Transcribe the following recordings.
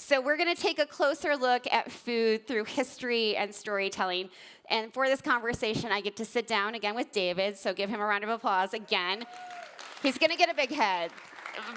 So we're going to take a closer look at food through history and storytelling. And for this conversation, I get to sit down again with David, so give him a round of applause again. He's going to get a big head,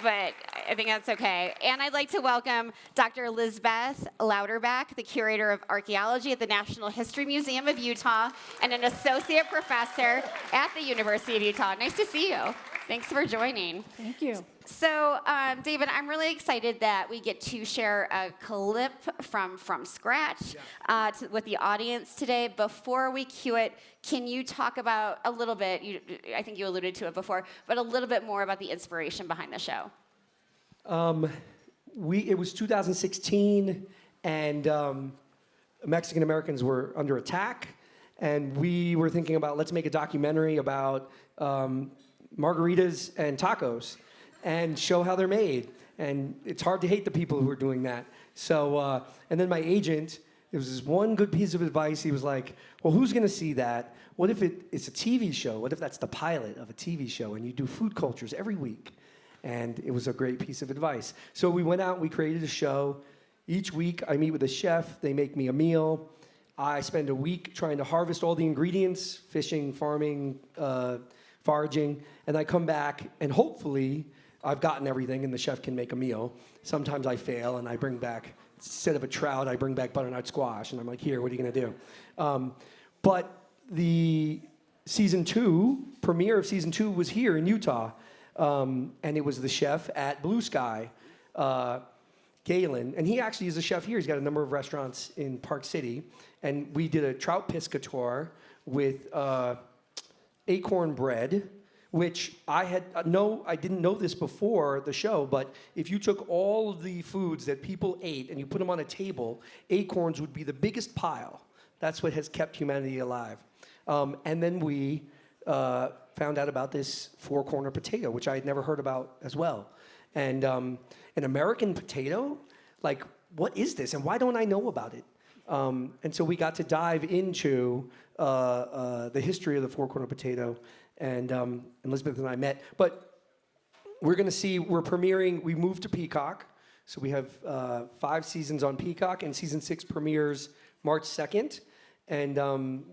but I think that's okay. And I'd like to welcome Dr. Lisbeth Louderback, the Curator of Archaeology at the National History Museum of Utah and an Associate Professor at the University of Utah. Nice to see you. Thanks for joining. Thank you. So, David, I'm really excited that we get to share a clip from scratch with the audience today. Before we cue it, can you talk about a little bit, I think you alluded to it before, but a little bit more about the inspiration behind the show? It was 2016, and Mexican Americans were under attack, and we were thinking about, let's make a documentary about margaritas and tacos and show how they're made. And it's hard to hate the people who are doing that. So, and then my agent, there was this one good piece of advice. He was like, well, who's going to see that? What if it's a TV show? What if that's the pilot of a TV show and you do food cultures every week? And it was a great piece of advice. So we went out and we created a show. Each week I meet with a chef. They make me a meal. I spend a week trying to harvest all the ingredients, fishing, farming, foraging, and I come back and hopefully I've gotten everything and the chef can make a meal. Sometimes I fail and I bring back, instead of a trout, I bring back butternut squash and I'm like, here, what are you gonna do? But the premiere of season 2 was here in Utah, and it was the chef at Blue Sky, Galen, and he actually is a chef here. He's got a number of restaurants in Park City, and we did a trout piscator with acorn bread, which I didn't know this before the show, but if you took all of the foods that people ate and you put them on a table, acorns would be the biggest pile. That's what has kept humanity alive. And then we found out about this four-corner potato, which I had never heard about as well. And an American potato? Like, what is this? And why don't I know about it? And so we got to dive into the history of the four-corner potato, and Elizabeth and I met. But we're premiering, we moved to Peacock, so we have 5 seasons on Peacock, and season 6 premieres March 2nd. And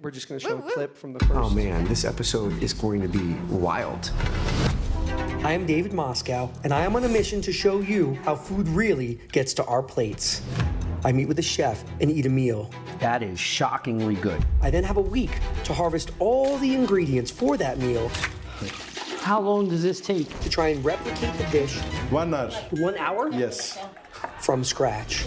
we're just going to show a clip from the first. Oh man, this episode is going to be wild. I am David Moscow, and I am on a mission to show you how food really gets to our plates. I meet with a chef and eat a meal. That is shockingly good. I then have a week to harvest all the ingredients for that meal. How long does this take? To try and replicate the dish. 1 hour. 1 hour? Yes. From scratch.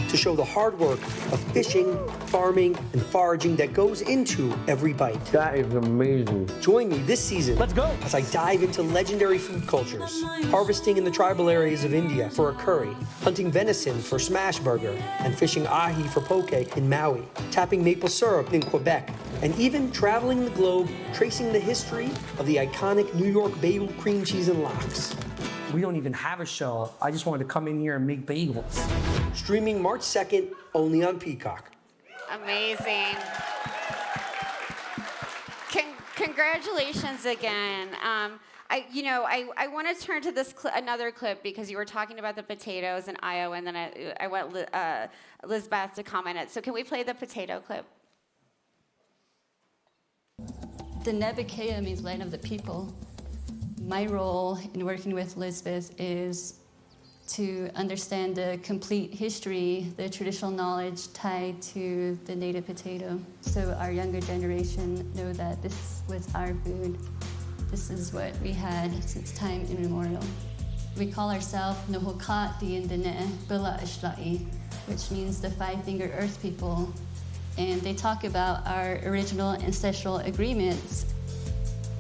To show the hard work of fishing, farming, and foraging that goes into every bite. That is amazing. Join me this season. Let's go. As I dive into legendary food cultures, harvesting in the tribal areas of India for a curry, hunting venison for smash burger, and fishing ahi for poke in Maui, tapping maple syrup in Quebec, and even traveling the globe, tracing the history of the iconic New York bagel cream cheese and lox. We don't even have a show. I just wanted to come in here and make bagels. Streaming March 2nd, only on Peacock. Amazing. Congratulations again. I want to turn to this another clip because you were talking about the potatoes in Iowa, and then I want Lisbeth to comment it. So can we play the potato clip? The Nebuchadnezzar means land of the people. My role in working with Lisbeth is to understand the complete history, the traditional knowledge tied to the native potato. So our younger generation know that this was our food. This is what we had since time immemorial. We call ourselves Nohokati Indine Bila Ishlai, which means the five-finger earth people. And they talk about our original ancestral agreements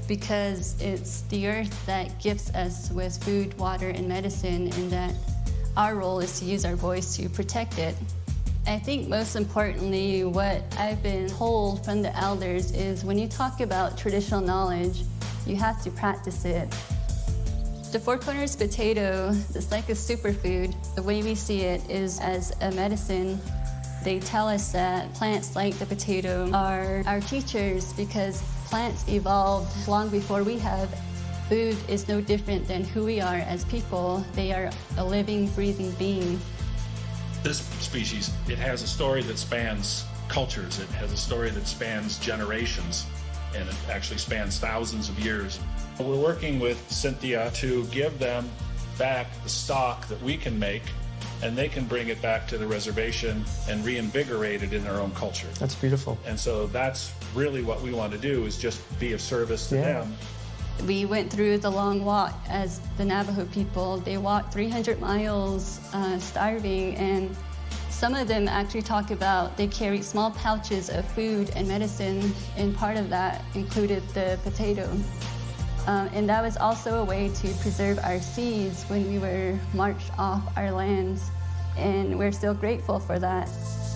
because it's the earth that gives us with food, water, and medicine, and that our role is to use our voice to protect it. I think most importantly, what I've been told from the elders is when you talk about traditional knowledge, you have to practice it. The Four Corners potato is like a superfood. The way we see it is as a medicine. They tell us that plants like the potato are our teachers because plants evolved long before we have. Food is no different than who we are as people. They are a living, breathing being. This species, it has a story that spans cultures. It has a story that spans generations, and it actually spans thousands of years. We're working with Cynthia to give them back the stock that we can make, and they can bring it back to the reservation and reinvigorate it in their own culture. That's beautiful. And so that's really what we want to do, is just be of service to them. We went through the long walk as the Navajo people. They walked 300 miles starving, and some of them actually talk about they carried small pouches of food and medicine, and part of that included the potato. And that was also a way to preserve our seeds when we were marched off our lands, and we're still grateful for that.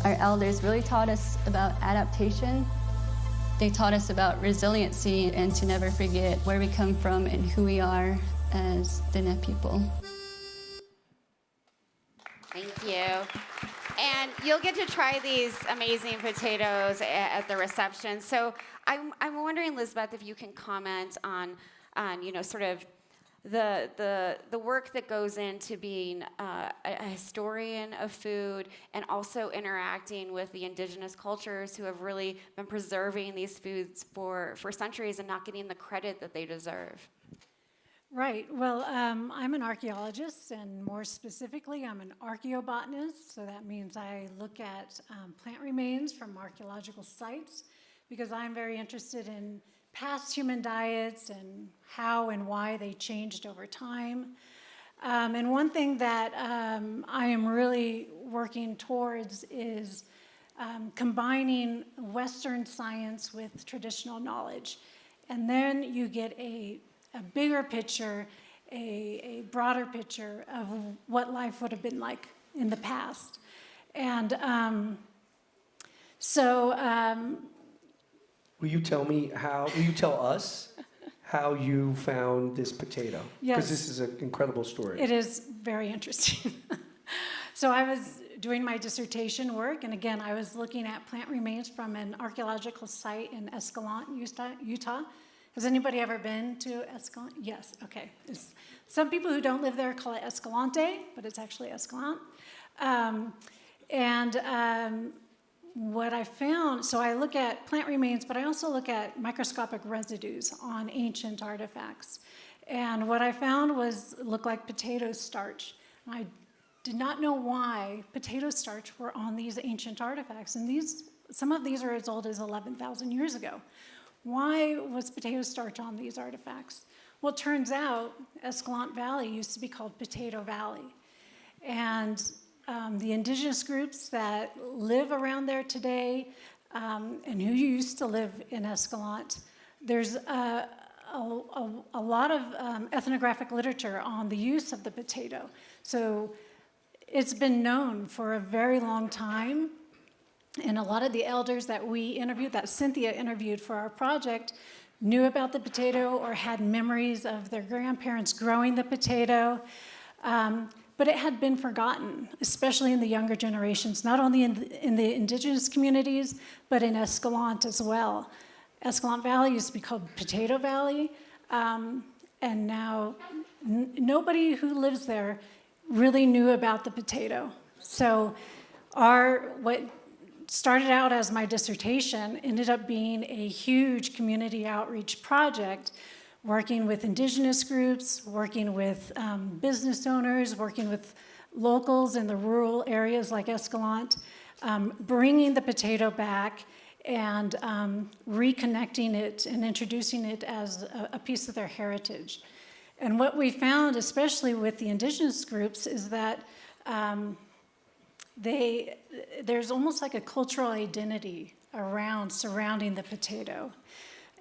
Our elders really taught us about adaptation. They taught us about resiliency and to never forget where we come from and who we are as Diné people. Thank you. And you'll get to try these amazing potatoes at the reception. So I'm wondering, Lisbeth, if you can comment on sort of the work that goes into being a historian of food, and also interacting with the indigenous cultures who have really been preserving these foods for centuries and not getting the credit that they deserve. Right. Well, I'm an archaeologist, and more specifically, I'm an archaeobotanist. So that means I look at plant remains from archaeological sites, because I'm very interested in past human diets and how and why they changed over time. And one thing that I am really working towards is combining Western science with traditional knowledge. And then you get a bigger picture, a broader picture of what life would have been like in the past. And Will you tell us how you found this potato? Yes. Because this is an incredible story. It is very interesting. So I was doing my dissertation work, and again, I was looking at plant remains from an archaeological site in Escalante, Utah. Has anybody ever been to Escalante? Yes, okay. Some people who don't live there call it Escalante, but it's actually Escalante. What I found, so I look at plant remains, but I also look at microscopic residues on ancient artifacts. And what I found looked like potato starch. I did not know why potato starch were on these ancient artifacts. And some of these are as old as 11,000 years ago. Why was potato starch on these artifacts? Well, it turns out Escalante Valley used to be called Potato Valley. And the indigenous groups that live around there today, and who used to live in Escalante, there's a lot of ethnographic literature on the use of the potato. So it's been known for a very long time, and a lot of the elders that we interviewed, that Cynthia interviewed for our project, knew about the potato or had memories of their grandparents growing the potato. But it had been forgotten, especially in the younger generations, not only in the indigenous communities, but in Escalante as well. Escalante Valley used to be called Potato Valley, and now nobody who lives there really knew about the potato. So what started out as my dissertation ended up being a huge community outreach project, working with indigenous groups, working with business owners, working with locals in the rural areas like Escalante, bringing the potato back and reconnecting it and introducing it as a piece of their heritage. And what we found, especially with the indigenous groups, is that there's almost like a cultural identity surrounding the potato.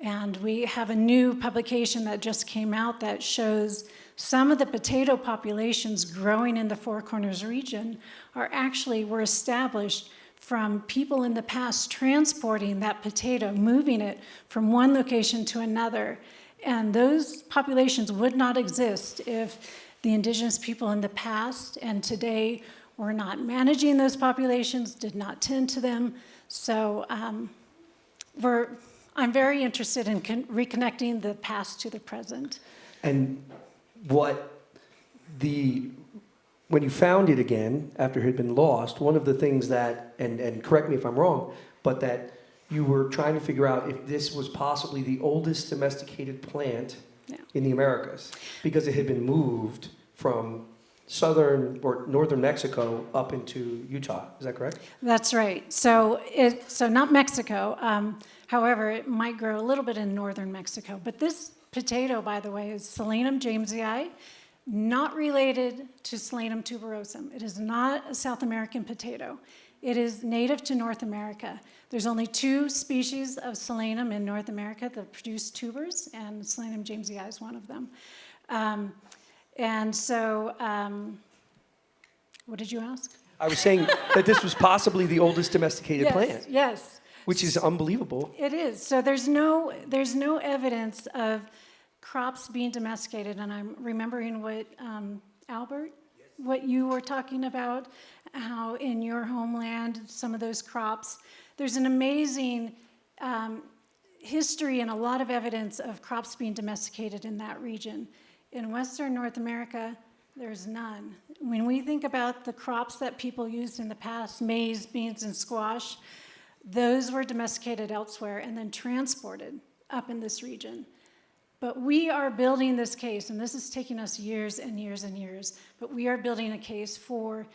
And we have a new publication that just came out that shows some of the potato populations growing in the Four Corners region were established from people in the past transporting that potato, moving it from one location to another. And those populations would not exist if the indigenous people in the past and today were not managing those populations, did not tend to them. So I'm very interested in reconnecting the past to the present. And when you found it again, after it had been lost, one of the things that, and correct me if I'm wrong, but that you were trying to figure out if this was possibly the oldest domesticated plant in the Americas, because it had been moved from southern or northern Mexico up into Utah. Is that correct? That's right. So not Mexico. However, it might grow a little bit in northern Mexico. But this potato, by the way, is Solanum jamesii, not related to Solanum tuberosum. It is not a South American potato. It is native to North America. There's only 2 species of Solanum in North America that produce tubers, and Solanum jamesii is one of them. What did you ask? I was saying that this was possibly the oldest domesticated plant. Yes. Which is unbelievable. It is. So there's no evidence of crops being domesticated, and I'm remembering what Albert, what you were talking about, how in your homeland some of those crops. There's an amazing history and a lot of evidence of crops being domesticated in that region. In Western North America, there's none. When we think about the crops that people used in the past, maize, beans, and squash, those were domesticated elsewhere and then transported up in this region. But we are building this case, and this is taking us years and years and years, but we are building a case for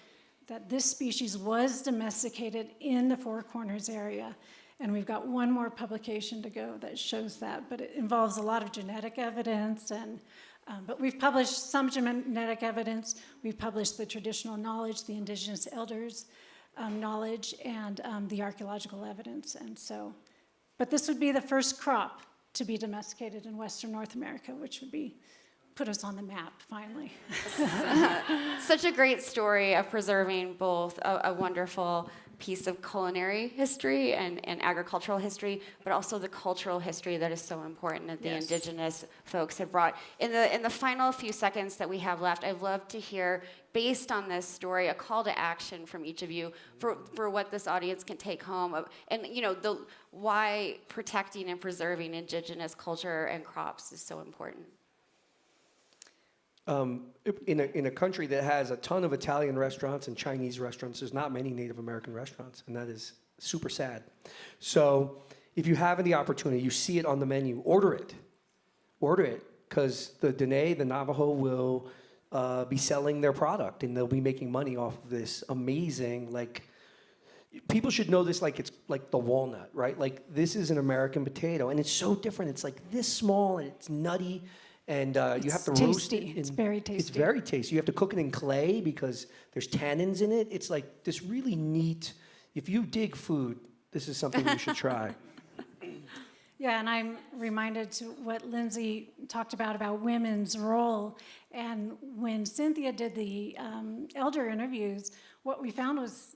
that this species was domesticated in the Four Corners area. And we've got one more publication to go that shows that, but it involves a lot of genetic evidence. But we've published some genetic evidence. We've published the traditional knowledge, the indigenous elders' knowledge, and the archaeological evidence. But this would be the first crop to be domesticated in Western North America, which would put us on the map, finally. Such a great story of preserving both a wonderful piece of culinary history and agricultural history, but also the cultural history that is so important that the indigenous folks have brought. In the final few seconds that we have left, I'd love to hear, based on this story, a call to action from each of you for what this audience can take home, and why protecting and preserving indigenous culture and crops is so important. In a country that has a ton of Italian restaurants and Chinese restaurants, there's not many Native American restaurants, and that is super sad. So if you have the opportunity, you see it on the menu, order it. Order it, because the Dene, the Navajo, will be selling their product, and they'll be making money off of this amazing, people should know this like it's like the walnut, right? Like, this is an American potato, and it's so different. It's like this small, and it's nutty. And you have to roast it. It's very tasty. It's very tasty. You have to cook it in clay because there's tannins in it. It's like this really neat. If you dig food, this is something you should try. Yeah, and I'm reminded to what Lindsay talked about women's role. And when Cynthia did the elder interviews, what we found was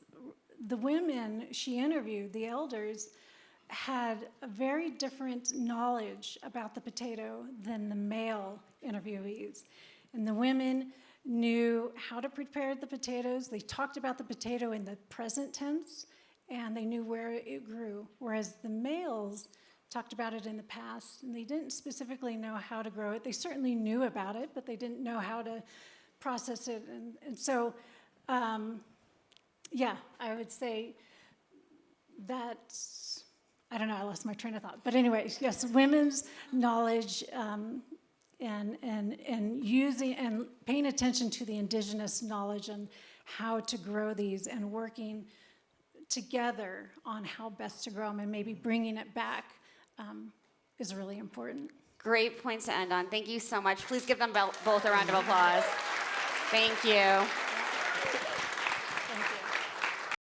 the women she interviewed, the elders, had a very different knowledge about the potato than the male interviewees. And the women knew how to prepare the potatoes. They talked about the potato in the present tense, and they knew where it grew. Whereas the males talked about it in the past, and they didn't specifically know how to grow it. They certainly knew about it, but they didn't know how to process it. And so, I would say that's, I don't know, I lost my train of thought. But anyway, yes, women's knowledge and using and paying attention to the indigenous knowledge and how to grow these and working together on how best to grow them and maybe bringing it back is really important. Great points to end on. Thank you so much. Please give them both a round of applause. Thank you.